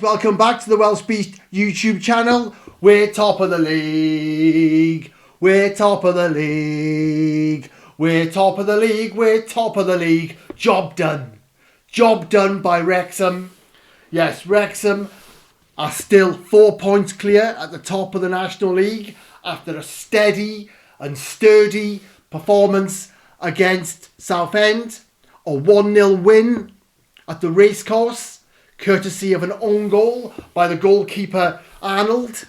Welcome back to the Welsh Beast YouTube channel. We're top of the league. We're top of the league. We're top of the league. We're top of the league. Job done. Job done by Wrexham. Yes, Wrexham are still 4 points clear at the top of the National League after a steady and sturdy performance against Southend. A 1-0 win at the racecourse, courtesy of an own goal by the goalkeeper Arnold.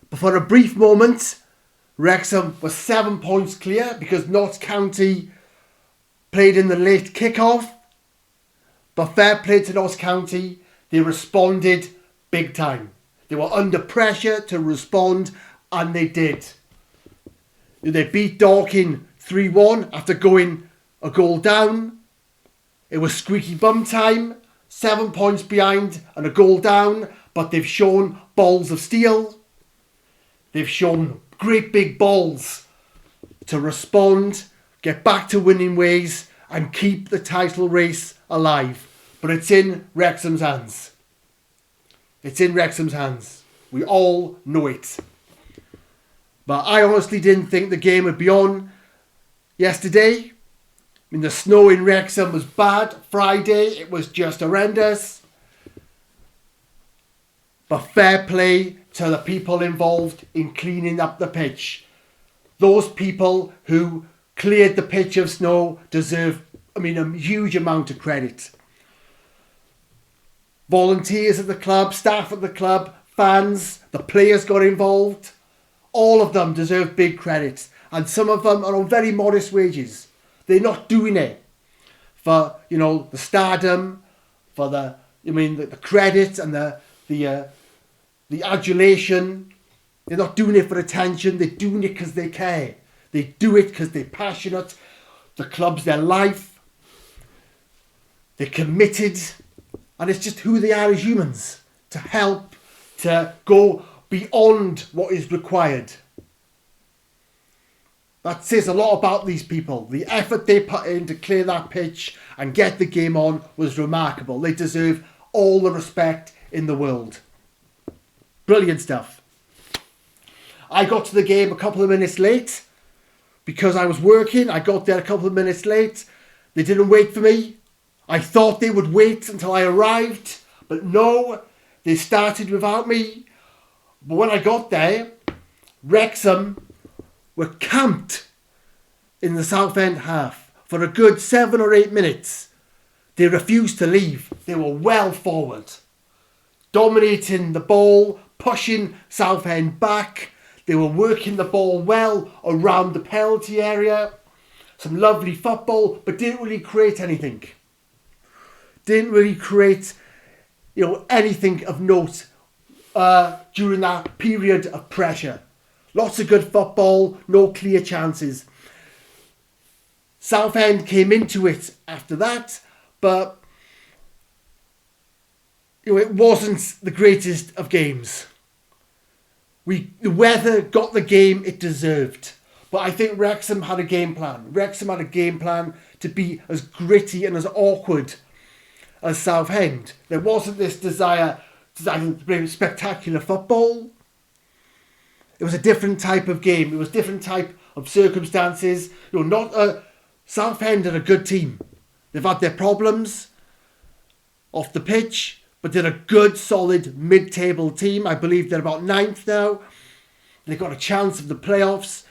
But for a brief moment, Wrexham was 7 points clear because Notts County played in the late kick-off. But fair play to Notts County, they responded big time. They were under pressure to respond, and they did. They beat Dorking 3-1 after going a goal down. It was squeaky bum time, 7 points behind and a goal down, but they've shown balls of steel. They've shown great big balls to respond, get back to winning ways and keep the title race alive. But it's in Wrexham's hands. It's in Wrexham's hands. We all know it. But I honestly didn't think the game would be on yesterday. I mean, the snow in Wrexham was bad. Friday, it was just horrendous. But fair play to the people involved in cleaning up the pitch. Those people who cleared the pitch of snow deserve, a huge amount of credit. Volunteers at the club, staff at the club, fans, the players got involved. All of them deserve big credit. And some of them are on very modest wages. They're not doing it for, the stardom, for the credit and the adulation. They're not doing it for attention. They're doing it because they care. They do it because they're passionate. The club's their life. They're committed. And it's just who they are as humans, to help, to go beyond what is required. That says a lot about these people. The effort they put in to clear that pitch and get the game on was remarkable. They deserve all the respect in the world. Brilliant stuff. I got to the game a couple of minutes late because I was working. I got there a couple of minutes late. They didn't wait for me. I thought they would wait until I arrived, but no, they started without me. But when I got there, Wrexham were camped in the Southend half for a good 7 or 8 minutes. They refused to leave. They were well forward, dominating the ball, pushing Southend back. They were working the ball well around the penalty area. Some lovely football, but didn't really create anything. Didn't really create, anything of note during that period of pressure. Lots of good football, no clear chances. Southend came into it after that, but it wasn't the greatest of games. The weather got the game it deserved. But I think Wrexham had a game plan. Wrexham had a game plan to be as gritty and as awkward as Southend. There wasn't this desire to play spectacular football. It was a different type of game. It was a different type of circumstances. Southend are a good team. They've had their problems off the pitch, but they're a good, solid mid-table team. I believe they're about 9th now. They've got a chance of the playoffs.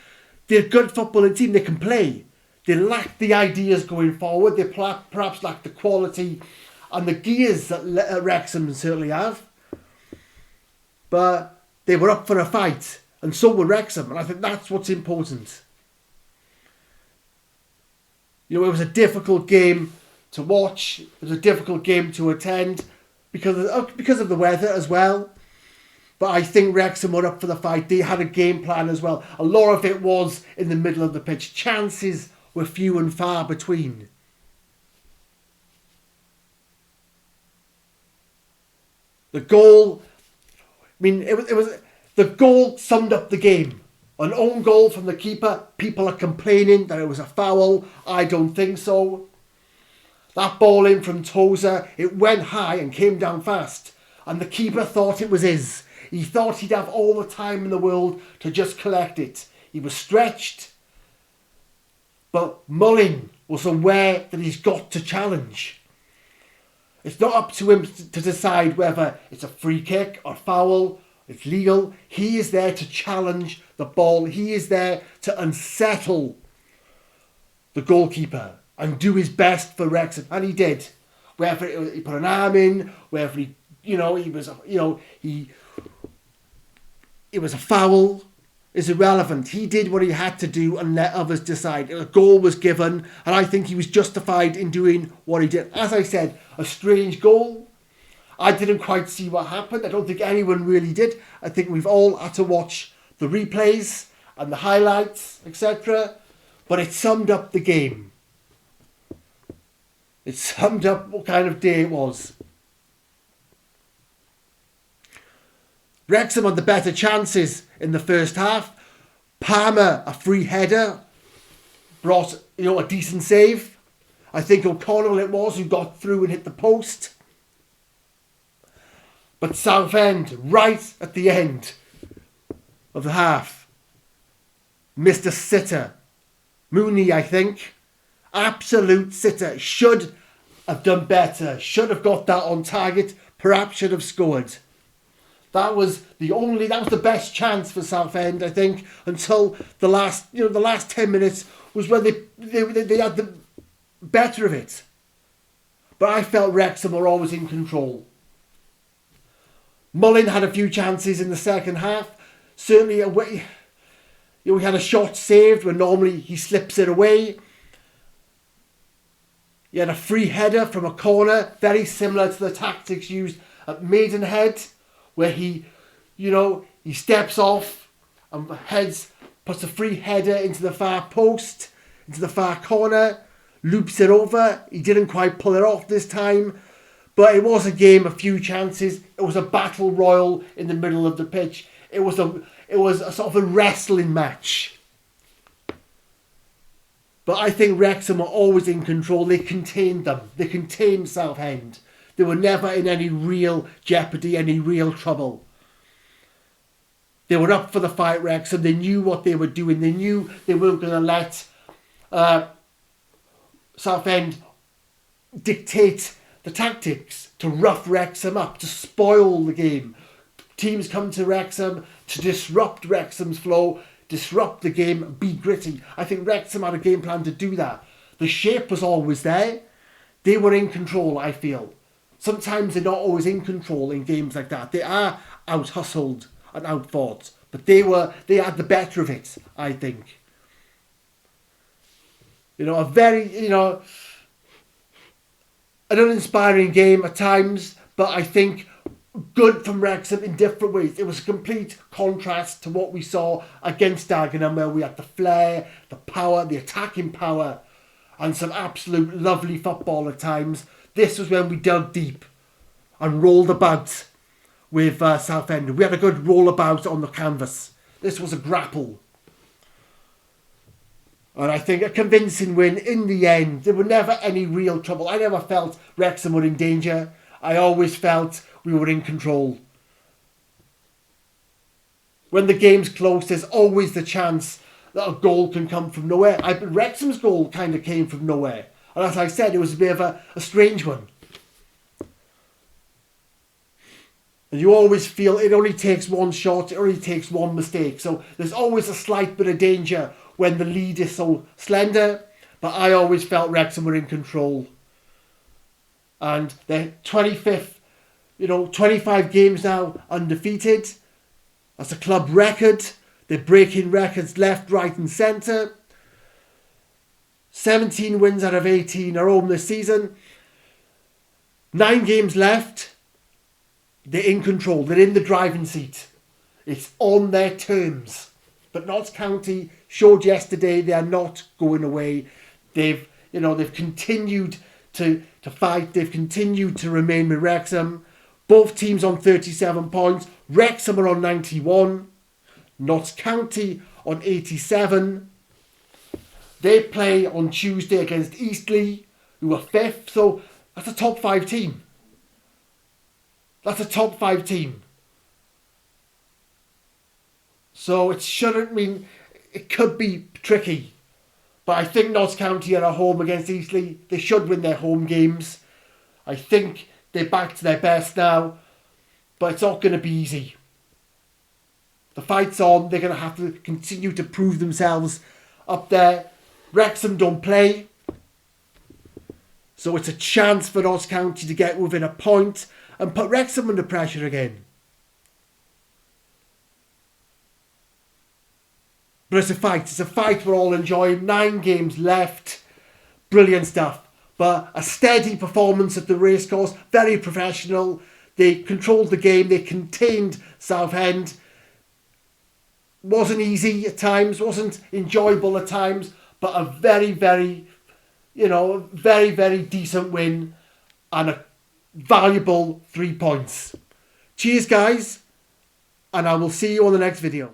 They're a good footballing team. They can play. They lack the ideas going forward. They perhaps lack the quality and the gears that Wrexham certainly have. But they were up for a fight. And so were Wrexham, and I think that's what's important. It was a difficult game to watch. It was a difficult game to attend because of the weather as well. But I think Wrexham were up for the fight. They had a game plan as well. A lot of it was in the middle of the pitch. Chances were few and far between. The goal, the goal summed up the game. An own goal from the keeper. People are complaining that it was a foul. I don't think so. That ball in from Tozer, it went high and came down fast. And the keeper thought it was his. He thought he'd have all the time in the world to just collect it. He was stretched. But Mullin was aware that he's got to challenge. It's not up to him to decide whether it's a free kick or foul, it's legal. He is there to challenge the ball. He is there to unsettle the goalkeeper and do his best for Wrexham. And he did. Whether he put an arm in, whether he it was a foul, is irrelevant. He did what he had to do and let others decide. A goal was given, and I think he was justified in doing what he did. As I said, a strange goal. I didn't quite see what happened. I don't think anyone really did. I think we've all had to watch the replays and the highlights, etc. But it summed up the game. It summed up what kind of day it was. Wrexham had the better chances in the first half. Palmer, a free header, brought a decent save. I think O'Connell it was who got through and hit the post. But Southend, right at the end of the half, missed a sitter. Mooney, I think. Absolute sitter. Should have done better. Should have got that on target. Perhaps should have scored. That was the best chance for Southend, I think, until the last 10 minutes was when they had the better of it. But I felt Wrexham were always in control. Mullin had a few chances in the second half. Certainly away. We had a shot saved when normally he slips it away. He had a free header from a corner, very similar to the tactics used at Maidenhead, where he steps off and puts a free header into the far post, into the far corner, loops it over. He didn't quite pull it off this time, but it was a game, a few chances. It was a battle royal in the middle of the pitch. It was a sort of a wrestling match. But I think Wrexham were always in control. They contained them. They contained Southend. They were never in any real jeopardy, any real trouble. They were up for the fight, Wrexham. They knew what they were doing. They knew they weren't going to let Southend dictate the tactics to rough Wrexham up, to spoil the game. Teams come to Wrexham to disrupt Wrexham's flow, disrupt the game, be gritty. I think Wrexham had a game plan to do that. The shape was always there. They were in control, I feel. Sometimes they're not always in control in games like that. They are out-hustled and out-fought. But they had the better of it, I think. A very, an uninspiring game at times, but I think good from Wrexham in different ways. It was a complete contrast to what we saw against Dagenham, where we had the flair, the power, the attacking power, and some absolute lovely football at times. This was when we dug deep and rolled about with Southend. We had a good roll about on the canvas. This was a grapple. And I think a convincing win in the end. There were never any real trouble. I never felt Wrexham were in danger. I always felt we were in control. When the game's close, there's always the chance that a goal can come from nowhere. Wrexham's goal kind of came from nowhere. And as I said, it was a bit of a strange one. And you always feel it only takes one shot, it only takes one mistake. So there's always a slight bit of danger when the lead is so slender. But I always felt Wrexham were in control. And they're 25th, 25 games now undefeated. That's a club record. They're breaking records left, right and centre. 17 wins out of 18 are home this season. 9 games left. They're in control. They're in the driving seat. It's on their terms. But Notts County showed yesterday they are not going away. They've continued to fight. They've continued to remain with Wrexham. Both teams on 37 points. Wrexham are on 91. Notts County on 87. They play on Tuesday against Eastleigh. who were 5th. So that's a top 5 team. That's a top 5 team. So it shouldn't mean, it could be tricky. But I think Notts County are at home against Eastleigh. They should win their home games. I think they're back to their best now. But it's not going to be easy. The fight's on. They're going to have to continue to prove themselves up there. Wrexham don't play. So it's a chance for Notts County to get within a point and put Wrexham under pressure again. But it's a fight. It's a fight we're all enjoying. 9 games left. Brilliant stuff. But a steady performance at the racecourse. Very professional. They controlled the game. They contained Southend. Wasn't easy at times. Wasn't enjoyable at times. But a very, very, very, very decent win. And a valuable 3 points. Cheers, guys. And I will see you on the next video.